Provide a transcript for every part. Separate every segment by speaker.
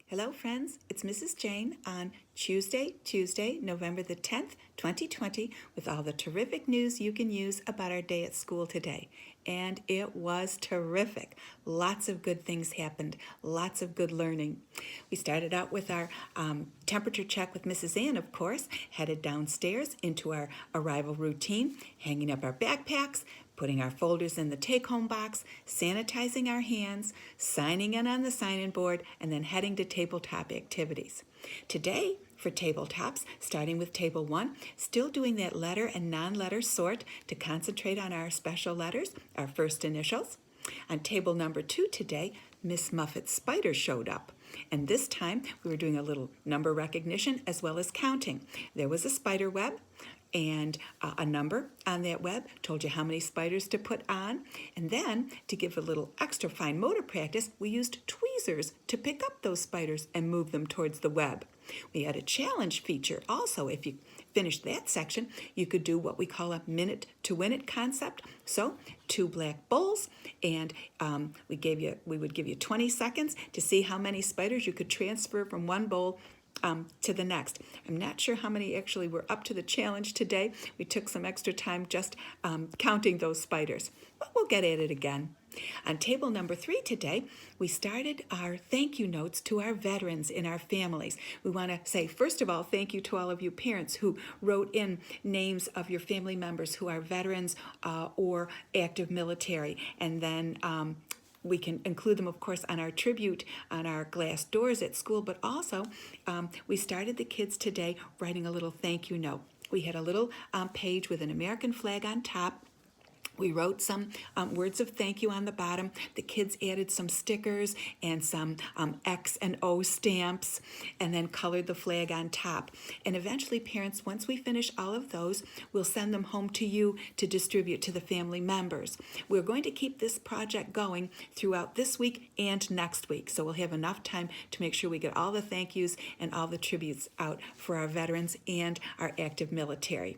Speaker 1: Hello, friends. It's Mrs. Jane on Tuesday, November the 10th, 2020, with all the terrific news you can use about our day at school today. And it was terrific. Lots of good things happened, lots of good learning. We started out with our temperature check with Mrs. Ann, of course, headed downstairs into our arrival routine, hanging up our backpacks, putting our folders in the take-home box, sanitizing our hands, signing in on the sign-in board, and then heading to tabletop activities. Today, for tabletops, starting with Table 1, still doing that letter and non-letter sort to concentrate on our special letters, our first initials. On table number 2 today, Miss Muffet's spider showed up. And this time, we were doing a little number recognition as well as counting. There was a spider web, and a number on that web told you how many spiders to put on. And then, to give a little extra fine motor practice, we used tweezers to pick up those spiders and move them towards the web. We had a challenge feature also. If you finished that section, you could do what we call a minute to win it concept. So 2 black bowls, and we would give you 20 seconds to see how many spiders you could transfer from one bowl to the next. I'm not sure how many actually were up to the challenge today. We took some extra time just counting those spiders, but we'll get at it again. On table number 3 today, we started our thank you notes to our veterans in our families. We want to say, first of all, thank you to all of you parents who wrote in names of your family members who are veterans or active military, and then we can include them, of course, on our tribute on our glass doors at school, but also we started the kids today writing a little thank you note. We had a little page with an American flag on top. We wrote some words of thank you on the bottom. The kids added some stickers and some X and O stamps, and then colored the flag on top. And eventually, parents, once we finish all of those, we'll send them home to you to distribute to the family members. We're going to keep this project going throughout this week and next week, so we'll have enough time to make sure we get all the thank yous and all the tributes out for our veterans and our active military.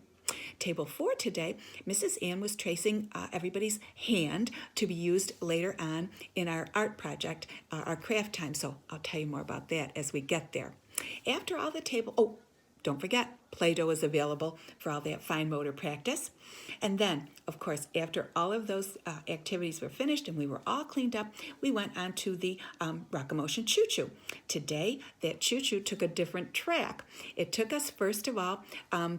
Speaker 1: Table 4 today, Mrs. Ann was tracing everybody's hand to be used later on in our art project, our craft time, so I'll tell you more about that as we get there. After all the table, don't forget, Play-Doh is available for all that fine motor practice. And then, of course, after all of those activities were finished and we were all cleaned up, we went on to the Rock-A-Motion Choo-Choo. Today, that choo-choo took a different track. It took us, first of all,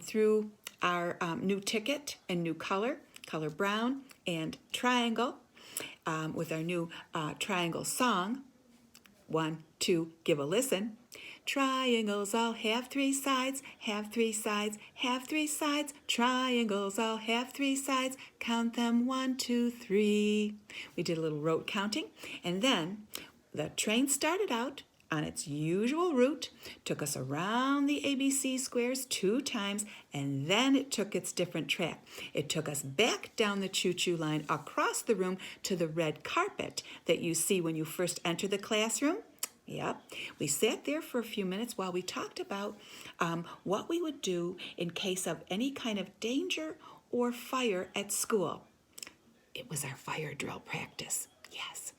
Speaker 1: through our new ticket and new color brown and triangle, with our new triangle song. 1, 2, give a listen. Triangles all have 3 sides, have 3 sides, have 3 sides. Triangles all have 3 sides, count them 1, 2, 3. We did a little rote counting, and then the train started out on its usual route, took us around the ABC squares 2 times, and then it took its different track. It took us back down the choo-choo line across the room to the red carpet that you see when you first enter the classroom. Yep. We sat there for a few minutes while we talked about what we would do in case of any kind of danger or fire at school. It was our fire drill practice. Yes.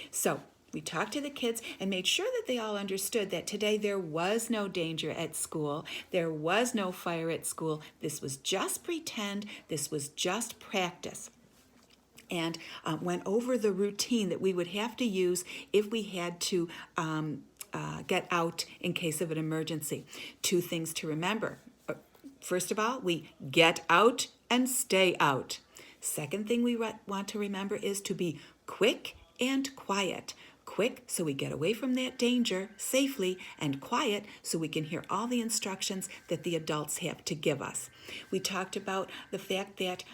Speaker 1: So we talked to the kids and made sure that they all understood that today there was no danger at school. There was no fire at school. This was just pretend. This was just practice. And went over the routine that we would have to use if we had to get out in case of an emergency. 2 things to remember. First of all, we get out and stay out. Second thing we want to remember is to be quick and quiet. Quick so we get away from that danger safely, and quiet so we can hear all the instructions that the adults have to give us. We talked about the fact that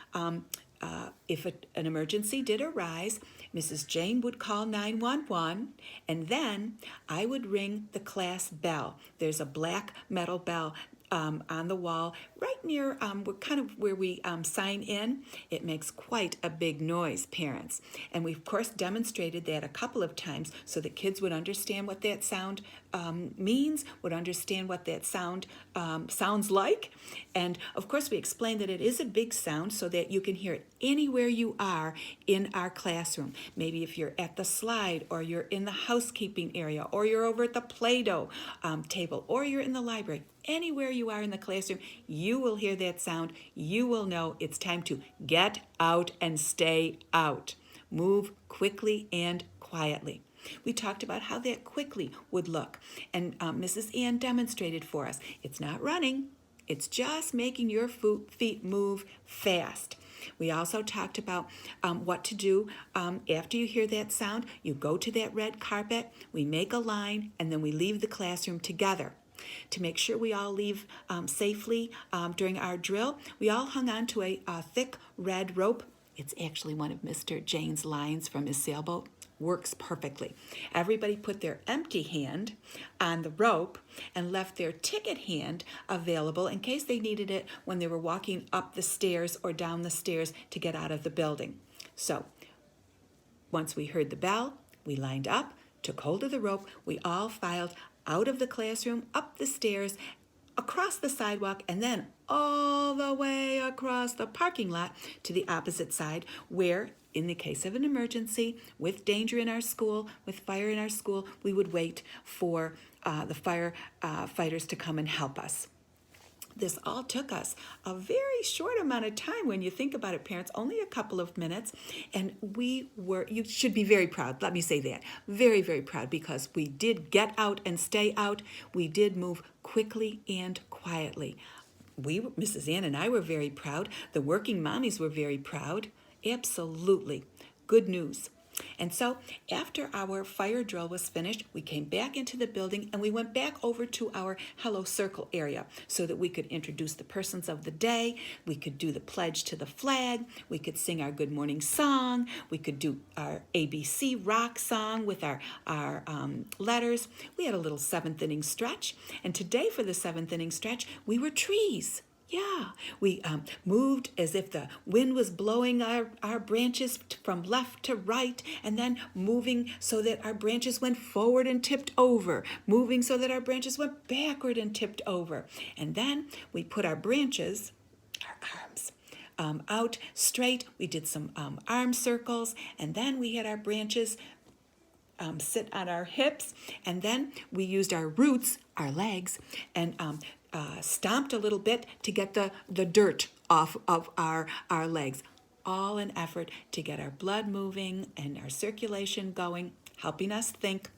Speaker 1: if an emergency did arise, Mrs. Jane would call 911, and then I would ring the class bell. There's a black metal bell on the wall right near kind of where we sign in. It makes quite a big noise, parents. And we, of course, demonstrated that a couple of times so that kids would understand what that sound means, would understand what that sound sounds like. And, of course, we explained that it is a big sound so that you can hear it anywhere you are in our classroom. Maybe if you're at the slide, or you're in the housekeeping area, or you're over at the Play-Doh table, or you're in the library. Anywhere you are in the classroom, you will hear that sound. You will know it's time to get out and stay out. Move quickly and quietly. We talked about how that quickly would look, and Mrs. Ann demonstrated for us. It's not running. It's just making your feet move fast. We also talked about what to do after you hear that sound. You go to that red carpet, we make a line, and then we leave the classroom together. To make sure we all leave safely during our drill, we all hung on to a thick red rope. It's actually one of Mr. Jane's lines from his sailboat. Works perfectly. Everybody put their empty hand on the rope and left their ticket hand available in case they needed it when they were walking up the stairs or down the stairs to get out of the building. So once we heard the bell, we lined up, took hold of the rope, we all filed out of the classroom, up the stairs, across the sidewalk, and then all the way across the parking lot to the opposite side where, in the case of an emergency, with danger in our school, with fire in our school, we would wait for the fighters to come and help us. This all took us a very short amount of time when you think about it, parents, only a couple of minutes. And you should be very proud, let me say that, very, very proud, because we did get out and stay out. We did move quickly and quietly. Mrs. Ann and I were very proud. The working mommies were very proud. Absolutely. Good news. And so after our fire drill was finished, we came back into the building and we went back over to our Hello Circle area so that we could introduce the persons of the day. We could do the pledge to the flag. We could sing our good morning song. We could do our ABC rock song with our letters. We had a little seventh inning stretch. And today for the seventh inning stretch, we were trees. Yeah, we moved as if the wind was blowing our branches from left to right, and then moving so that our branches went forward and tipped over, moving so that our branches went backward and tipped over. And then we put our branches, our arms, out straight. We did some arm circles, and then we had our branches sit on our hips, and then we used our roots, our legs, and stomped a little bit to get the dirt off of our legs. All an effort to get our blood moving and our circulation going, helping us think,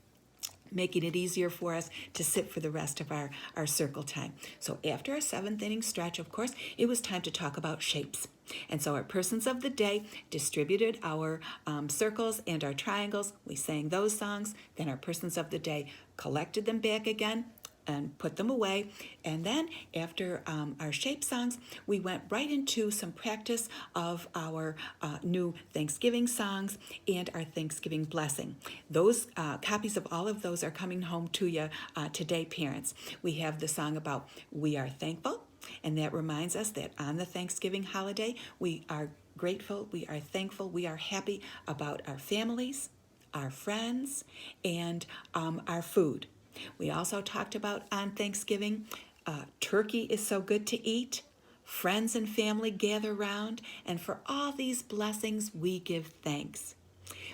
Speaker 1: making it easier for us to sit for the rest of our circle time. So after our seventh inning stretch, of course, it was time to talk about shapes. And so our persons of the day distributed our circles and our triangles. We sang those songs. Then our persons of the day collected them back again and put them away. And then after our shape songs, we went right into some practice of our new Thanksgiving songs and our Thanksgiving blessing. Those copies of all of those are coming home to you today, parents. We have the song about We Are Thankful, and that reminds us that on the Thanksgiving holiday, we are grateful, we are thankful, we are happy about our families, our friends, and our food. We also talked about on Thanksgiving, turkey is so good to eat. Friends and family gather round, and for all these blessings, we give thanks.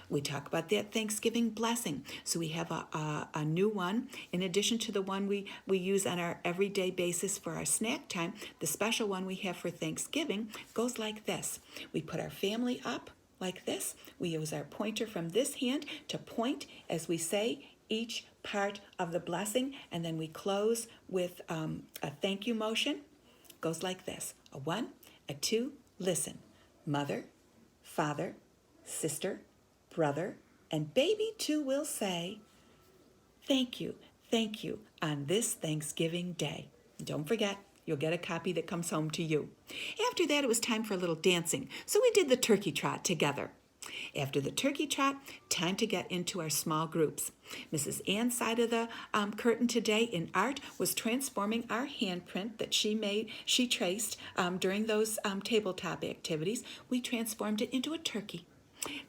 Speaker 1: We talk about that Thanksgiving blessing. So we have a new one. In addition to the one we use on our everyday basis for our snack time, the special one we have for Thanksgiving goes like this. We put our family up like this. We use our pointer from this hand to point as we say each part of the blessing, and then we close with a thank you motion. Goes like this: a 1, a 2, listen. Mother, father, sister, brother, and baby too will say, thank you on this Thanksgiving day. Don't forget, you'll get a copy that comes home to you. After that, it was time for a little dancing, so we did the turkey trot together. After the turkey trot, time to get into our small groups. Mrs. Ann's side of the curtain today in art was transforming our handprint that she traced during those tabletop activities. We transformed it into a turkey.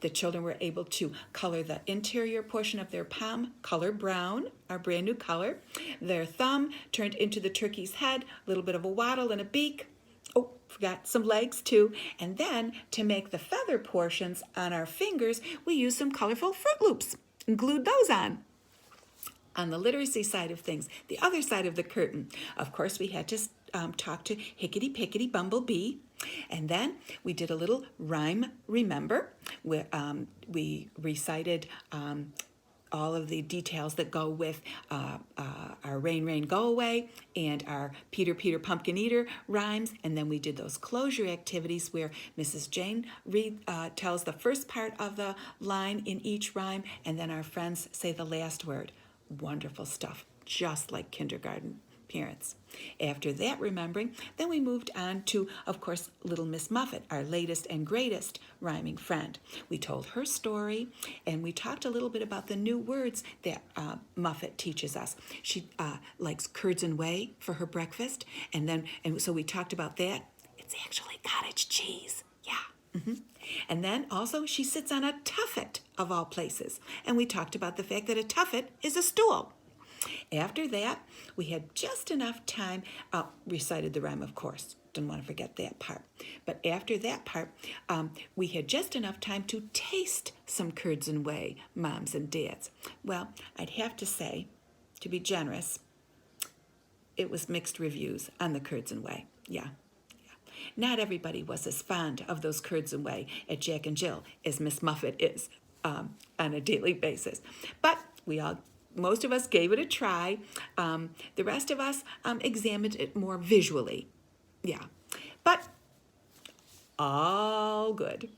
Speaker 1: The children were able to color the interior portion of their palm, color brown, our brand new color. Their thumb turned into the turkey's head, a little bit of a waddle and a beak. Oh, forgot some legs too. And then to make the feather portions on our fingers, we used some colorful Fruit Loops and glued those on. On the literacy side of things, the other side of the curtain, of course, we had to talk to Hickety Pickety Bumblebee. And then we did a little rhyme remember. We recited all of the details that go with our Rain, Rain, Go Away and our Peter, Peter, Pumpkin Eater rhymes. And then we did those closure activities where Mrs. Jane tells the first part of the line in each rhyme, and then our friends say the last word. Wonderful stuff, just like kindergarten parents. After that remembering, then we moved on to, of course, Little Miss Muffet, our latest and greatest rhyming friend. We told her story, and we talked a little bit about the new words that Muffet teaches us. She likes curds and whey for her breakfast, and so we talked about that. It's actually cottage cheese. Yeah. And then also she sits on a tuffet of all places. And we talked about the fact that a tuffet is a stool. After that, we had just enough time, recited the rhyme, of course. Didn't want to forget that part. But after that part, we had just enough time to taste some curds and whey, moms and dads. Well, I'd have to say, to be generous, it was mixed reviews on the curds and whey. Yeah. Not everybody was as fond of those curds and whey at Jack and Jill as Miss Muffet is on a daily basis. But most of us gave it a try. The rest of us examined it more visually. Yeah, but all good.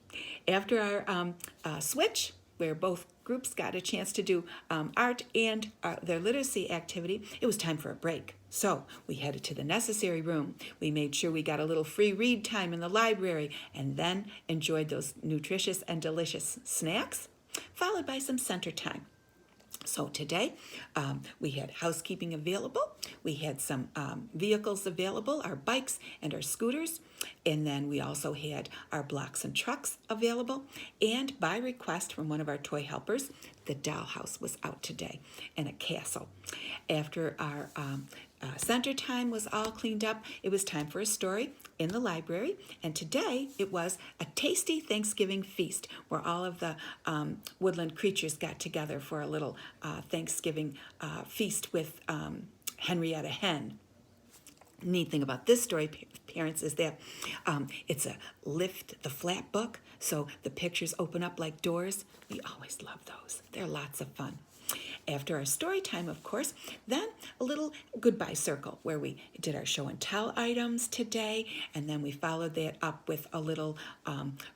Speaker 1: After our switch, where both groups got a chance to do art and their literacy activity, it was time for a break. So we headed to the necessary room. We made sure we got a little free read time in the library, and then enjoyed those nutritious and delicious snacks, followed by some center time. So today, we had housekeeping available. We had some vehicles available, our bikes and our scooters. And then we also had our blocks and trucks available. And by request from one of our toy helpers, the dollhouse was out today, and a castle. After our center time was all cleaned up, it was time for a story in the library. And today it was a tasty Thanksgiving feast where all of the woodland creatures got together for a little Thanksgiving feast with Henrietta Hen. Neat thing about this story, parents, is that it's a lift the flap book, so the pictures open up like doors. We always love those. They're lots of fun. After our story time, of course, then a little goodbye circle where we did our show and tell items today, and then we followed that up with a little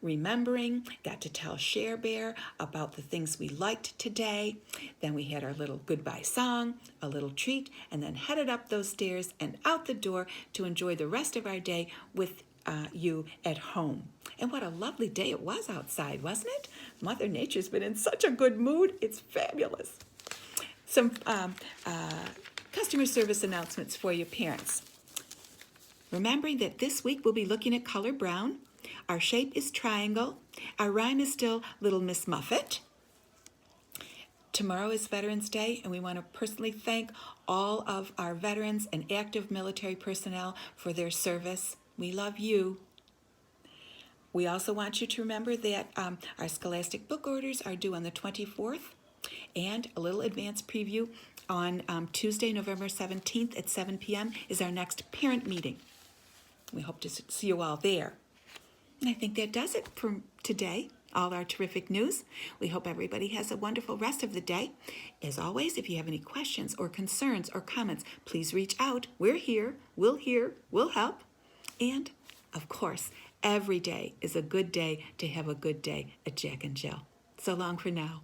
Speaker 1: remembering, got to tell Share Bear about the things we liked today. Then we had our little goodbye song, a little treat, and then headed up those stairs and out the door to enjoy the rest of our day with you at home. And what a lovely day it was outside, wasn't it? Mother Nature's been in such a good mood. It's fabulous. Some customer service announcements for you parents. Remembering that this week we'll be looking at color brown. Our shape is triangle. Our rhyme is still Little Miss Muffet. Tomorrow is Veterans Day, and we want to personally thank all of our veterans and active military personnel for their service. We love you. We also want you to remember that our Scholastic book orders are due on the 24th, and a little advance preview on Tuesday, November 17th at 7 p.m. is our next parent meeting. We hope to see you all there. And I think that does it for today, all our terrific news. We hope everybody has a wonderful rest of the day. As always, if you have any questions or concerns or comments, please reach out. We're here, we'll help. And, of course, every day is a good day to have a good day at Jack and Jill. So long for now.